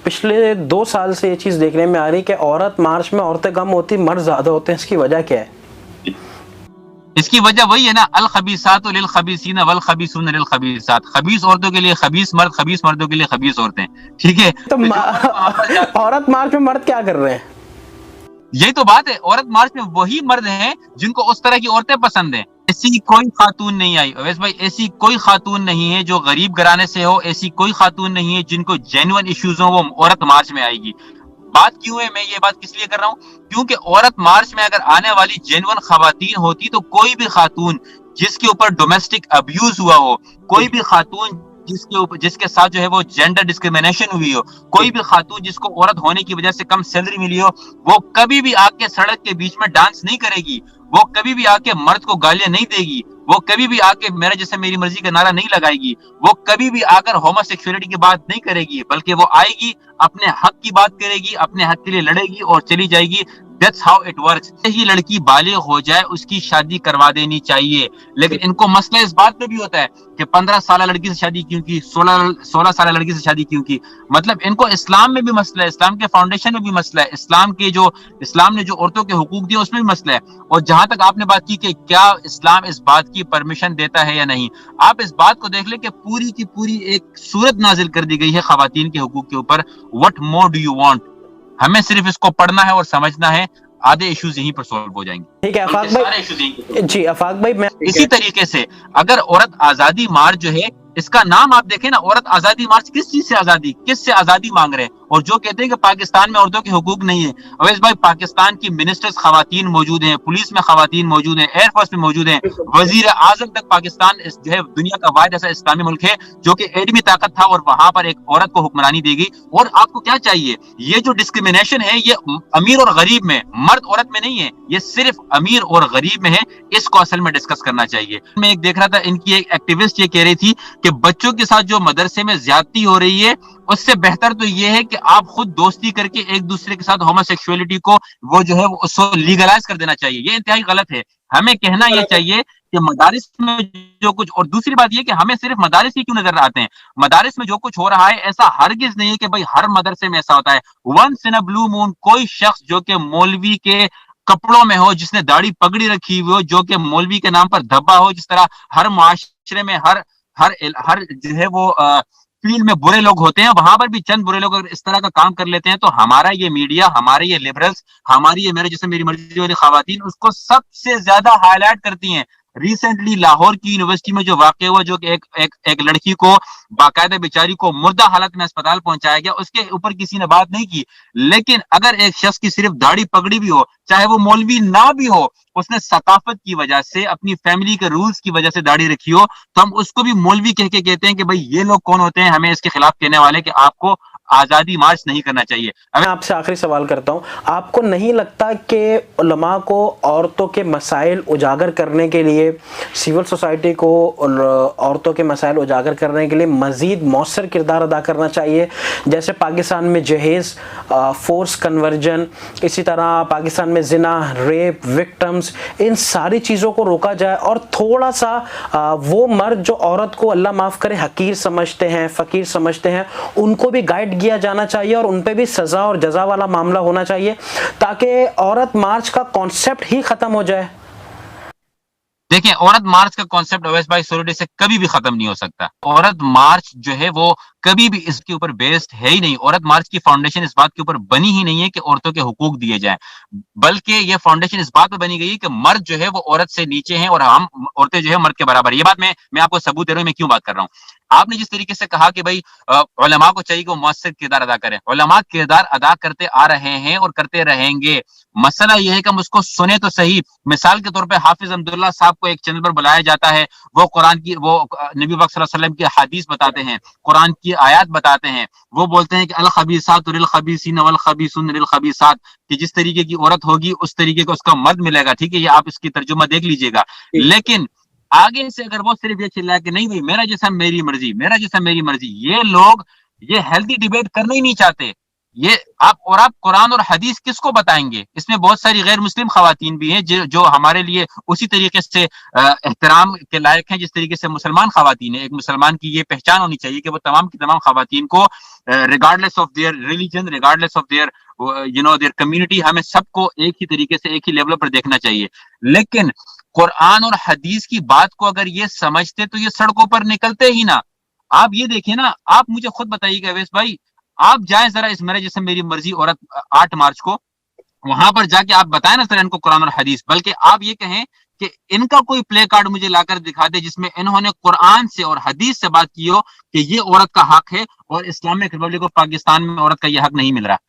پچھلے 2 سال سے یہ چیز دیکھنے میں آ رہی کہ عورت مارچ میں عورتیں کم ہوتی مرد زیادہ ہوتے ہیں، اس کی وجہ کیا ہے؟ اس کی وجہ وہی ہے نا، الخبیثات للخبیثین والخبیثون للخبیثات، خبیث عورتوں کے لیے خبیث مرد، خبیث مردوں کے لیے خبیث عورتیں، ٹھیک ہے؟ تو عورت مارچ میں مرد کیا کر رہے ہیں؟ یہی تو بات ہے، عورت مارچ میں وہی مرد ہیں جن کو اس طرح کی عورتیں پسند ہیں۔ ایسی کوئی خاتون نہیں آئی اویس بھائی، ایسی کوئی خاتون نہیں ہے جو غریب گھرانے سے ہو، ایسی کوئی خاتون نہیں ہے جن کو جینوئن ایشوز ہوں، وہ عورت مارچ میں آئے گی۔ بات کیوں ہے، میں یہ بات کس لیے کر رہا ہوں، کیونکہ عورت مارچ میں اگر آنے والی جینوئن خواتین ہوتی تو کوئی بھی خاتون جس کے اوپر ڈومیسٹک ابیوز ہوا ہو، کوئی بھی خاتون جس کے ساتھ جو ہے وہ جینڈر ڈسکریمنیشن ہوئی ہو، کوئی بھی خاتون جس کو عورت ہونے کی وجہ سے کم سیلری ملی ہو، وہ کبھی بھی آ کے سڑک کے بیچ میں ڈانس نہیں کرے گی، وہ کبھی بھی آ کے مرد کو گالیاں نہیں دے گی، وہ کبھی بھی آ کے میرا جیسے میری مرضی کا نعرہ نہیں لگائے گی، وہ کبھی بھی آ کر ہومو سیکسولیٹی کی بات نہیں کرے گی، بلکہ وہ آئے گی، اپنے حق کی بات کرے گی، اپنے حق کے لیے لڑے گی اور چلی جائے گی۔ That's how it works۔ ہی لڑکی بالغ ہو جائے اس کی شادی کروا دینی چاہیے، لیکن ان کو مسئلہ اس بات پہ بھی ہوتا ہے کہ 15 سالہ لڑکی سے شادی کیوں کی، 16 سالہ لڑکی سے شادی کیوں کی۔ مطلب ان کو اسلام میں بھی مسئلہ ہے، اسلام کے فاؤنڈیشن میں بھی مسئلہ ہے، اسلام نے جو عورتوں کے حقوق دیے اس میں بھی مسئلہ ہے۔ اور جہاں تک آپ نے بات کی کہ کیا اسلام اس بات کی پرمیشن دیتا ہے یا نہیں، آپ اس بات کو دیکھ لیں کہ پوری کی پوری ایک صورت نازل کر دی گئی ہے خواتین کے حقوق کے اوپر۔ What more do you want؟ ہمیں صرف اس کو پڑھنا ہے اور سمجھنا ہے، آدھے ایشوز یہیں پر سولو ہو جائیں گے۔ ٹھیک ہے آفاق بھائی، جی آفاق بھائی، میں اسی طریقے سے اگر عورت آزادی مارچ جو ہے، اس کا نام آپ دیکھیں نا، عورت آزادی مارچ کس چیز سے آزادی، کس سے آزادی مانگ رہے ہیں؟ اور جو کہتے ہیں کہ پاکستان میں عورتوں کے حقوق نہیں ہے، اویس بھائی پاکستان کی منسٹرز خواتین موجود ہیں، پولیس میں خواتین موجود ہیں، ایئر فورس میں موجود ہیں، وزیر اعظم تک پاکستان جو ہے دنیا کا واحد ایسا اسلامی ملک ہے جو کہ ایٹمی طاقت تھا اور وہاں پر ایک عورت کو حکمرانی دے گی۔ اور آپ کو کیا چاہیے، یہ جو ڈسکریمنیشن ہے یہ امیر اور غریب میں، مرد عورت میں نہیں ہے، یہ صرف امیر اور غریب میں ہے، اس کو اصل میں ڈسکس کرنا چاہیے۔ میں ایک دیکھ رہا تھا، ان کی ایک ایکٹیوسٹ یہ کہہ رہی تھی کہ بچوں کے ساتھ جو مدرسے میں زیادتی ہو رہی ہے، اس سے بہتر تو یہ ہے کہ آپ خود دوستی کر کے ایک دوسرے کے ساتھ ہومو سیکسولیٹی کو وہ جو ہے اس کو لیگلائز کر دینا چاہیے۔ یہ انتہائی غلط ہے۔ ہمیں کہنا یہ چاہیے کہ مدارس میں جو کچھ، اور دوسری بات یہ کہ ہمیں صرف مدارس ہی کیوں نظر آتے ہیں، مدارس میں جو کچھ ہو رہا ہے ایسا ہرگز نہیں ہے کہ بھائی ہر مدرسے میں ایسا ہوتا ہے۔ ونس ان اے بلو مون کوئی شخص جو کہ مولوی کے کپڑوں میں ہو، جس نے داڑھی پگڑی رکھی ہوئی ہو، جو کہ مولوی کے نام پر دھبا ہو، جس طرح ہر معاشرے میں ہر جو ہے وہ فیلڈ میں برے لوگ ہوتے ہیں، وہاں پر بھی چند برے لوگ اگر اس طرح کا کام کر لیتے ہیں تو ہمارا یہ میڈیا، ہمارے یہ لبرلز، ہماری یہ میرے جیسے میری مرضی والی خواتین اس کو سب سے زیادہ ہائی لائٹ کرتی ہیں۔ ریسنٹلی لاہور کی یونیورسٹی میں جو واقع ہوا، جو کہ ایک لڑکی کو باقاعدہ بیچاری کو مردہ حالت میں اسپتال پہنچایا گیا، اس کے اوپر کسی نے بات نہیں کی۔ لیکن اگر ایک شخص کی صرف داڑھی پگڑی بھی ہو، چاہے وہ مولوی نہ بھی ہو، اس نے ثقافت کی وجہ سے، اپنی فیملی کے رولز کی وجہ سے داڑھی رکھی ہو، تو ہم اس کو بھی مولوی کہہ کے کہتے ہیں کہ بھئی یہ لوگ کون ہوتے ہیں ہمیں اس کے خلاف کہنے والے کہ آپ کو آزادی مارچ نہیں کرنا چاہیے۔ میں آپ سے آخری سوال کرتا ہوں، آپ کو نہیں لگتا کہ علماء کو عورتوں کے مسائل اجاگر کرنے کے لیے، سول سوسائٹی کو عورتوں کے مسائل اجاگر کرنے کے لیے مزید مؤثر کردار ادا کرنا چاہیے؟ جیسے پاکستان میں جہیز، فورس کنورجن، اسی طرح پاکستان میں زنا، ریپ وکٹمز، ان ساری چیزوں کو روکا جائے، اور تھوڑا سا وہ مرد جو عورت کو اللہ معاف کرے حقیر سمجھتے ہیں، فقیر سمجھتے ہیں، ان کو بھی گائیڈ کیا جانا چاہیے اور ان پہ بھی سزا اور جزا والا معاملہ ہونا چاہیے، تاکہ عورت مارچ کا کانسیپٹ ہی ختم ہو جائے۔ دیکھیں، عورت مارچ کا کانسیپٹ اویس بھائی سولڈے سے کبھی بھی ختم نہیں ہو سکتا۔ عورت مارچ جو ہے وہ کبھی بھی اس کے اوپر بیسڈ ہے ہی نہیں۔ عورت مارچ کی فاؤنڈیشن اس بات کے اوپر بنی ہی نہیں ہے کہ عورتوں کے حقوق دیے جائیں، بلکہ یہ فاؤنڈیشن اس بات پہ بنی گئی ہے کہ مرد جو ہے وہ عورت سے نیچے ہیں اور ہم عورتیں جو ہے مرد کے برابر۔ یہ بات میں آپ کو ثبوت دے رہا ہوں، میں کیوں بات کر رہا ہوں۔ آپ نے جس طریقے سے کہا کہ بھائی علماء کو چاہیے کہ وہ مؤثر کردار ادا کریں، علماء کردار ادا کرتے آ رہے ہیں اور کرتے رہیں گے۔ مسئلہ یہ ہے کہ ہم اس کو سنیں تو صحیح۔ مثال کے طور پہ حافظ حمداللہ صاحب کو ایک چینل پر بلایا جاتا ہے، وہ قرآن کی، وہ نبی پاک صلی اللہ علیہ وسلم کی حدیث بتاتے ہیں، قرآن کی آیات بتاتے ہیں، وہ بولتے ہیں کہ الخبیثات للخبیثین والخبیثون للخبیثات، کہ جس طریقے کی عورت ہوگی اس طریقے کا اس کا مرد ملے گا۔ ٹھیک ہے، یہ آپ اس کی ترجمہ دیکھ لیجئے گا۔ لیکن آگے سے اگر وہ صرف یہ چلائے کہ نہیں بھائی میرا جیسا میری مرضی، میرا جیسا میری مرضی، یہ لوگ یہ ہیلدی ڈیبیٹ کرنا ہی نہیں چاہتے۔ یہ آپ قرآن اور حدیث کس کو بتائیں گے؟ اس میں بہت ساری غیر مسلم خواتین بھی ہیں جو ہمارے لیے اسی طریقے سے احترام کے لائق ہیں جس طریقے سے مسلمان خواتین ہیں. ایک مسلمان کی یہ پہچان ہونی چاہیے کہ وہ تمام کی تمام خواتین کو regardless of their religion, regardless of their their community, ہمیں سب کو ایک ہی طریقے سے ایک ہی لیول پر دیکھنا چاہیے. لیکن قرآن اور حدیث کی بات کو اگر یہ سمجھتے تو یہ سڑکوں پر نکلتے ہی نہ. آپ یہ دیکھیں نا، آپ مجھے خود بتائیے گا اویس بھائی، آپ جائیں ذرا اس میرے جیسے میری مرضی عورت 8 مارچ کو، وہاں پر جا کے آپ بتائیں نا سر ان کو قرآن اور حدیث، بلکہ آپ یہ کہیں کہ ان کا کوئی پلے کارڈ مجھے لا کر دکھا دے جس میں انہوں نے قرآن سے اور حدیث سے بات کی ہو کہ یہ عورت کا حق ہے اور اسلامک ریپبلک آف پاکستان میں عورت کا یہ حق نہیں مل رہا.